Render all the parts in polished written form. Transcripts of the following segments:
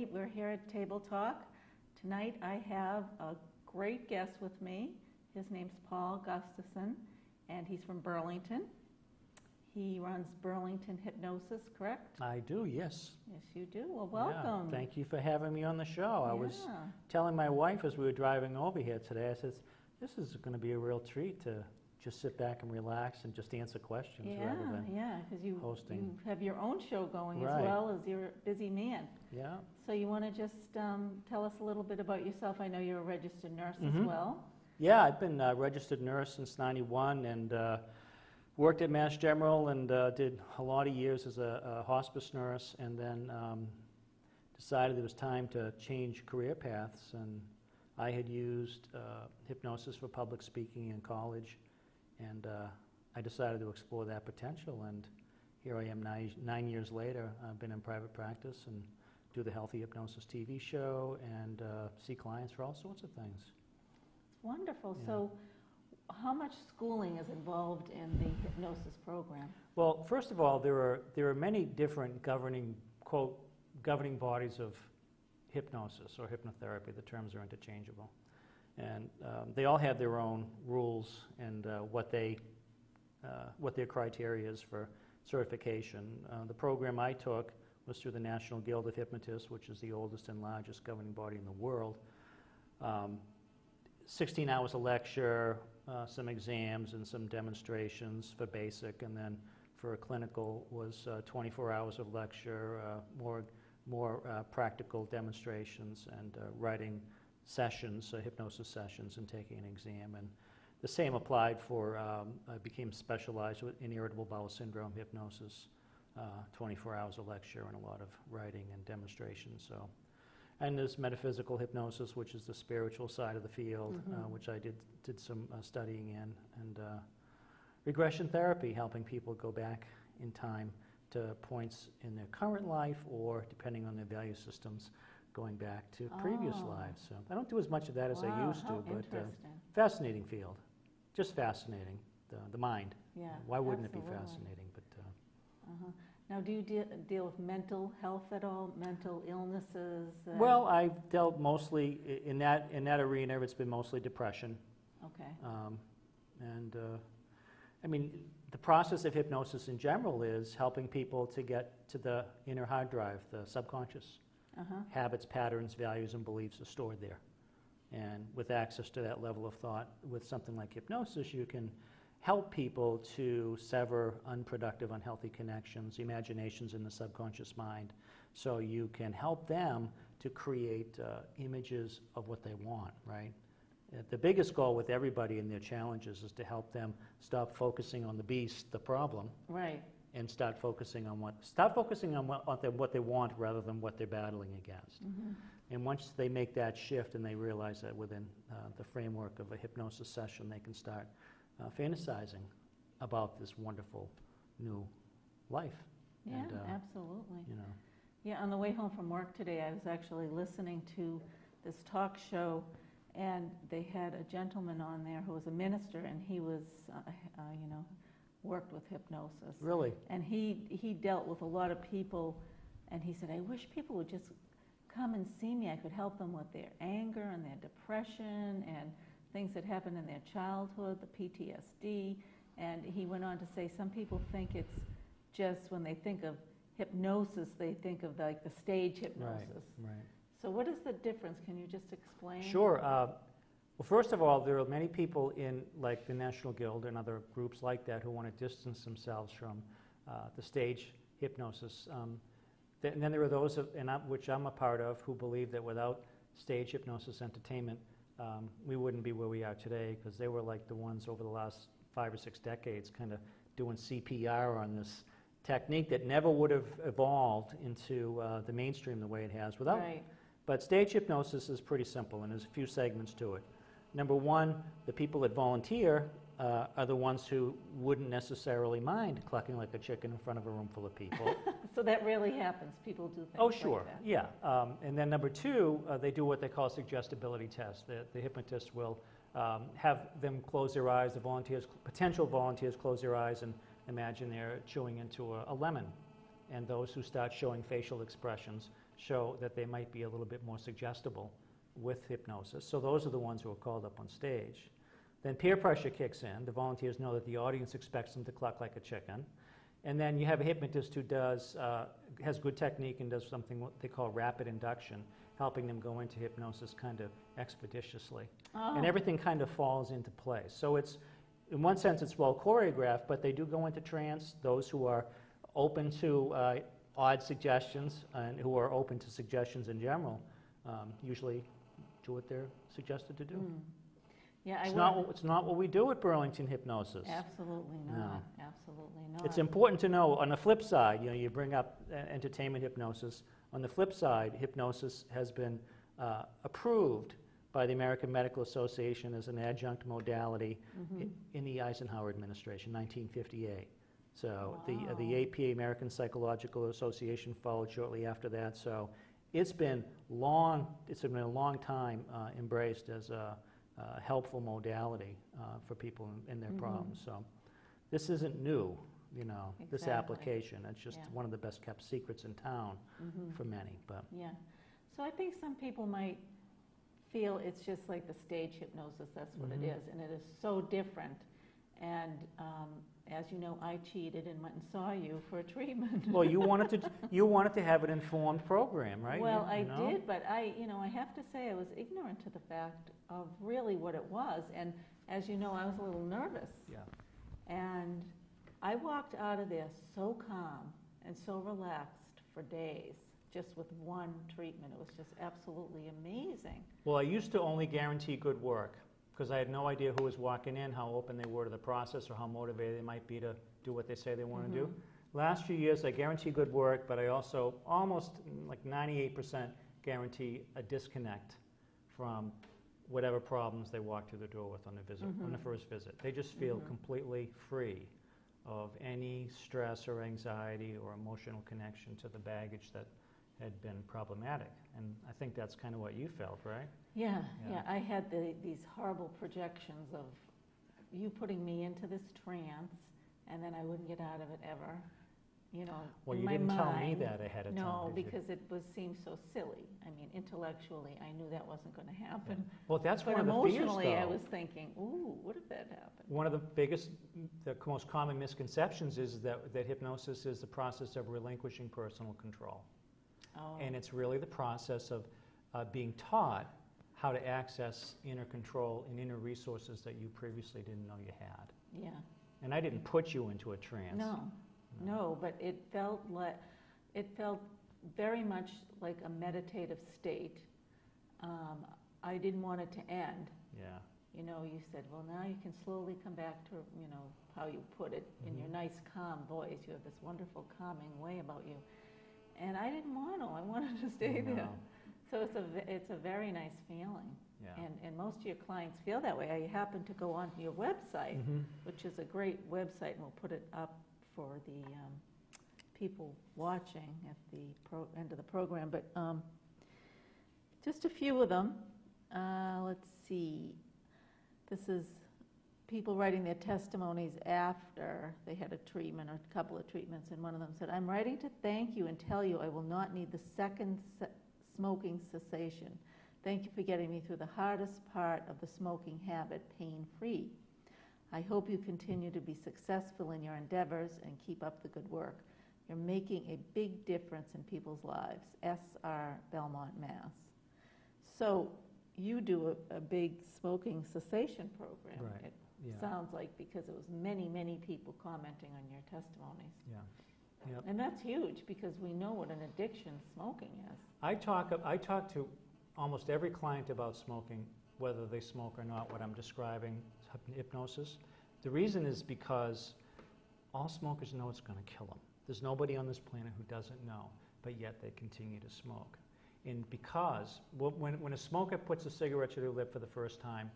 everybody. We're here at Table Talk. Tonight I have a great guest with me. His name's Paul Gustfson, and he's from Burlington. He runs Burlington Hypnosis, correct? I do, yes. Yes, you do. Well, welcome. Yeah, thank you for having me on the show. I was telling my wife as we were driving over here today, I said, this is going to be a real treat to just sit back and relax and just answer questions rather than because you have your own show going Right. as well as you're a busy man. Yeah. So you want to just tell us a little bit about yourself? I know you're a registered nurse as well. Yeah, I've been a registered nurse since '91 and worked at Mass General and did a lot of years as a hospice nurse, and then decided it was time to change career paths. And I had used hypnosis for public speaking in college, and I decided to explore that potential. And here I am 9 years later. I've been in private practice and do the Healthy Hypnosis TV show and see clients for all sorts of things. Wonderful. Yeah. So how much schooling is involved in the hypnosis program? Well, first of all, there are many different governing bodies of hypnosis or hypnotherapy. The terms are interchangeable. And they all have their own rules and what their criteria is for certification. The program I took was through the National Guild of Hypnotists, which is the oldest and largest governing body in the world. 16 hours of lecture, some exams and some demonstrations for basic, and then for a clinical was 24 hours of lecture, more practical demonstrations and writing sessions, hypnosis sessions, and taking an exam. And the same applied for, I became specialized in irritable bowel syndrome hypnosis, 24 hours of lecture and a lot of writing and demonstrations. So, and there's metaphysical hypnosis, which is the spiritual side of the field, which I did some studying in, and regression therapy, helping people go back in time to points in their current life, or depending on their value systems, going back to previous lives. So I don't do as much of that as I used to, but fascinating field, just fascinating, the mind. Yeah, why wouldn't it be fascinating? But now, do you deal with mental health at all, mental illnesses? Well, I've dealt mostly in that arena. It's been mostly depression. Okay. I mean, the process of hypnosis in general is helping people to get to the inner hard drive, the subconscious. Habits, patterns, values, and beliefs are stored there. And with access to that level of thought, with something like hypnosis, you can help people to sever unproductive, unhealthy connections, imaginations in the subconscious mind, so you can help them to create images of what they want, right? The biggest goal with everybody in their challenges is to help them stop focusing on the beast, the problem, right, and start focusing on what they want rather than what they're battling against. And once they make that shift and they realize that within the framework of a hypnosis session, they can start fantasizing about this wonderful new life. Yeah, and, absolutely. You know. Yeah, on the way home from work today, I was actually listening to this talk show, and they had a gentleman on there who was a minister, and he was, worked with hypnosis. Really? And he dealt with a lot of people, and he said, I wish people would just come and see me. I could help them with their anger and their depression and things that happened in their childhood, the PTSD. And he went on to say some people think it's just when they think of hypnosis, they think of like the stage hypnosis. Right. So what is the difference? Can you just explain? Sure. Well, first of all, there are many people in like the National Guild and other groups like that who want to distance themselves from the stage hypnosis. And then there are those, which I'm a part of, who believe that without stage hypnosis entertainment, we wouldn't be where we are today, because they were like the ones over the last 5 or 6 decades kind of doing CPR on this technique that never would have evolved into the mainstream the way it has without. Right. But stage hypnosis is pretty simple, and there's a few segments to it. Number one, the people that volunteer are the ones who wouldn't necessarily mind clucking like a chicken in front of a room full of people. So that really happens. People do things Oh, sure. like that. Yeah. And then number two, they do what they call suggestibility tests. The hypnotist will have them close their eyes, the volunteers, potential volunteers close their eyes and imagine they're chewing into a lemon. And those who start showing facial expressions show that they might be a little bit more suggestible with hypnosis. So those are the ones who are called up on stage. Then peer pressure kicks in. The volunteers know that the audience expects them to cluck like a chicken. And then you have a hypnotist who has good technique and does something what they call rapid induction, helping them go into hypnosis kind of expeditiously. Oh. And everything kind of falls into place. So it's, in one sense, it's well choreographed, but they do go into trance. Those who are open to odd suggestions and who are open to suggestions in general usually do what they're suggested to do. Mm. Yeah, It's not what we do at Burlington Hypnosis. Absolutely not. No. Absolutely not. It's important to know, on the flip side, you bring up entertainment hypnosis. On the flip side, hypnosis has been approved by the American Medical Association as an adjunct modality in the Eisenhower administration, 1958. So Wow. the APA, American Psychological Association, followed shortly after that. So it's been a long time embraced as a helpful modality for people in their problems. So this isn't new, this Exactly. application. It's just Yeah. one of the best kept secrets in town for many. But Yeah. So I think some people might feel it's just like the stage hypnosis, that's what it is, and it is so different. And as you know, I cheated and went and saw you for a treatment. well, you wanted to have an informed program, right? Well, I know? did, but I have to say I was ignorant to the fact of really what it was. And as you know, I was a little nervous. Yeah. And I walked out of there so calm and so relaxed for days, just with one treatment. It was just absolutely amazing. Well, I used to only guarantee good work because I had no idea who was walking in, how open they were to the process, or how motivated they might be to do what they say they want to do. Last few years, I guarantee good work, but I also almost like 98% guarantee a disconnect from whatever problems they walk through the door with on the visit, on the first visit. They just feel completely free of any stress or anxiety or emotional connection to the baggage that had been problematic. And I think that's kind of what you felt, right? Yeah. I had these horrible projections of you putting me into this trance, and then I wouldn't get out of it ever. Well, in you my didn't tell me mind. that ahead of time. No, did you? because it seemed so silly. I mean, intellectually, I knew that wasn't going to happen. Well, that's But one of the fears, emotionally, I though. was thinking, ooh, what if that happened? One of the most common misconceptions is that hypnosis is the process of relinquishing personal control. Oh. And it's really the process of being taught how to access inner control and inner resources that you previously didn't know you had. Yeah. And I didn't put you into a trance. No, but it felt very much like a meditative state. I didn't want it to end. Yeah. You said, well, now you can slowly come back to, how you put it in your nice, calm voice. You have this wonderful, calming way about you. And I didn't want to. I wanted to stay there. So it's a very nice feeling. Yeah. And most of your clients feel that way. I happen to go onto your website, which is a great website, and we'll put it up for the people watching at the end of the program. But just a few of them. Let's see. This is people writing their testimonies after they had a treatment or a couple of treatments, and one of them said, I'm writing to thank you and tell you I will not need the second smoking cessation. Thank you for getting me through the hardest part of the smoking habit, pain-free. I hope you continue to be successful in your endeavors and keep up the good work. You're making a big difference in people's lives. S.R. Belmont, Mass. So you do a big smoking cessation program. Right. It sounds like, because it was many, many people commenting on your testimonies. Yeah. Yep. And that's huge, because we know what an addiction smoking is. I talk to almost every client about smoking, whether they smoke or not, what I'm describing, hypnosis. The reason is because all smokers know it's going to kill them. There's nobody on this planet who doesn't know, but yet they continue to smoke. And because when a smoker puts a cigarette to their lip for the first time,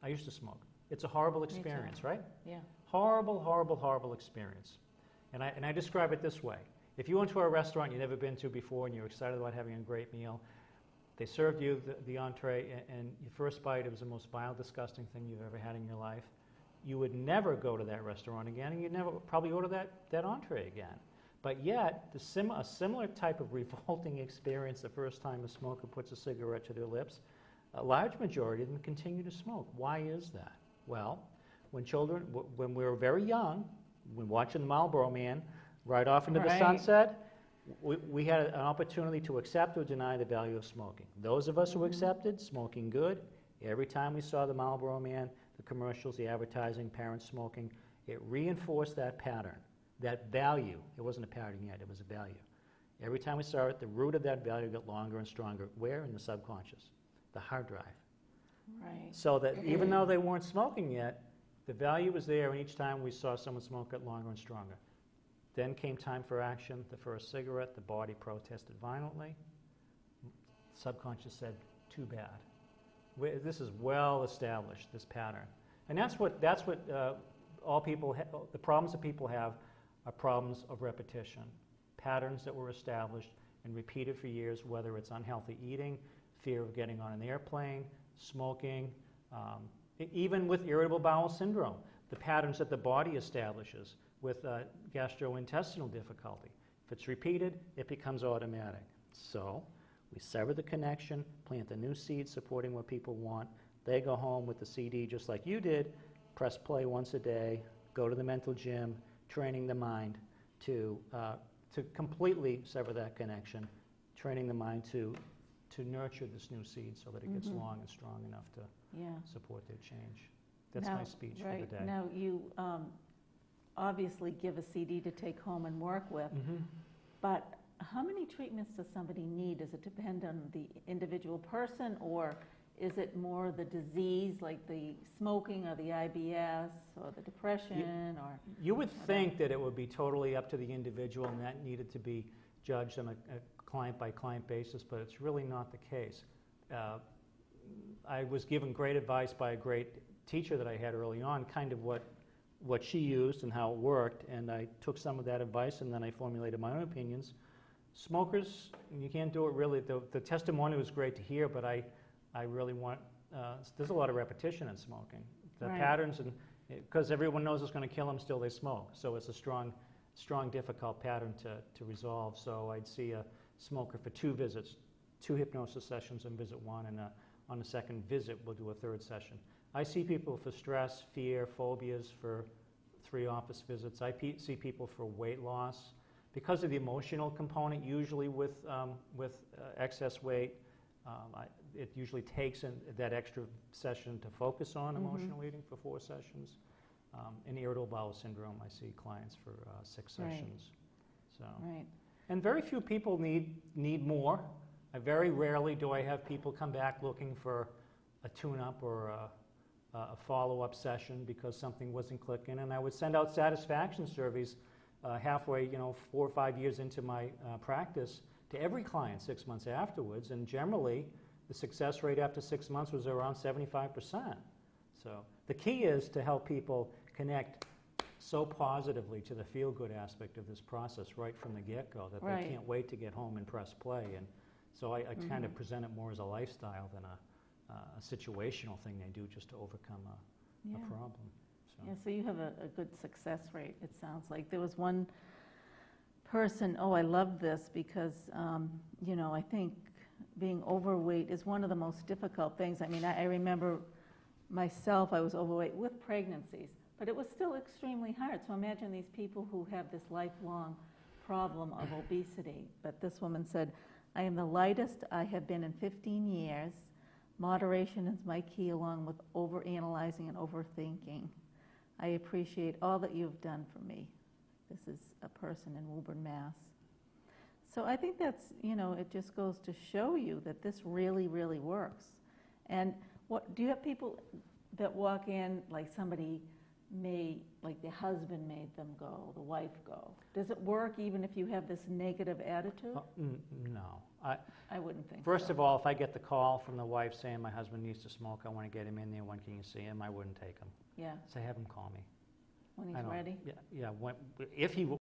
I used to smoke. It's a horrible experience, right? Yeah. Horrible, horrible, horrible experience. And I describe it this way. If you went to a restaurant you've never been to before and you're excited about having a great meal, they served you the entree, and your first bite, it was the most vile, disgusting thing you've ever had in your life. You would never go to that restaurant again, and you'd never probably order that entree again. But yet, a similar type of revolting experience the first time a smoker puts a cigarette to their lips, a large majority of them continue to smoke. Why is that? Well, when we were very young, when watching the Marlboro Man ride off into the sunset, we had an opportunity to accept or deny the value of smoking. Those of us who accepted, smoking good, every time we saw the Marlboro Man, the commercials, the advertising, parents smoking, it reinforced that pattern, that value. It wasn't a pattern yet, it was a value. Every time we saw it, the root of that value got longer and stronger. Where? In the subconscious, the hard drive. Right. So that even though they weren't smoking yet, the value was there, and each time we saw someone smoke it longer and stronger. Then came time for action, the first cigarette, the body protested violently. Subconscious said, too bad. This is well established, this pattern. And that's what all people, the problems that people have are problems of repetition. Patterns that were established and repeated for years, whether it's unhealthy eating, fear of getting on an airplane, smoking, even with irritable bowel syndrome, the patterns that the body establishes with gastrointestinal difficulty. If it's repeated, it becomes automatic. So we sever the connection, plant the new seed supporting what people want. They go home with the CD just like you did, press play once a day, go to the mental gym, training the mind to completely sever that connection, training the mind to nurture this new seed so that it gets long and strong enough to support their change. That's my speech for the day. Now, you obviously give a CD to take home and work with, but how many treatments does somebody need? Does it depend on the individual person, or is it more the disease, like the smoking or the IBS or the depression? You would think that it would be totally up to the individual and that needed to be judged on a client-by-client basis, but it's really not the case. I was given great advice by a great teacher that I had early on, kind of what she used and how it worked, and I took some of that advice and then I formulated my own opinions. Smokers, you can't do it really. The testimony was great to hear, but I really want, there's a lot of repetition in smoking. The patterns, and because everyone knows it's going to kill them, still they smoke. So it's a strong, difficult pattern to resolve. So I'd see a smoker for 2 visits, 2 hypnosis sessions on visit 1, and on the second visit we'll do a 3rd session. I see people for stress, fear, phobias for 3 office visits. I see people for weight loss. Because of the emotional component, usually with excess weight, it usually takes that extra session to focus on emotional eating for 4 sessions. In irritable bowel syndrome, I see clients for 6 sessions. So, and very few people need more. Very rarely do I have people come back looking for a tune-up or a follow-up session because something wasn't clicking. And I would send out satisfaction surveys halfway, 4 or 5 years into my practice to every client 6 months afterwards. And generally, the success rate after 6 months was around 75%. So the key is to help people connect so positively to the feel-good aspect of this process right from the get-go that they can't wait to get home and press play. And so I kind of present it more as a lifestyle than a situational thing they do just to overcome a problem. So. Yeah, so you have a good success rate, it sounds like. There was one person, I love this because, I think being overweight is one of the most difficult things. I mean, I remember myself, I was overweight with pregnancies, but it was still extremely hard. So imagine these people who have this lifelong problem of obesity. But this woman said, I am the lightest I have been in 15 years. Moderation is my key, along with overanalyzing and overthinking. I appreciate all that you've done for me. This is a person in Woburn, Mass. So I think that's, it just goes to show you that this really, really works. And do you have people that walk in, like somebody like the husband made them go, the wife go? Does it work even if you have this negative attitude? No. I wouldn't think First so. of all, if I get the call from the wife saying my husband needs to smoke, I want to get him in there, when can you see him? I wouldn't take him. Yeah. So have him call me. When he's ready? Yeah. If he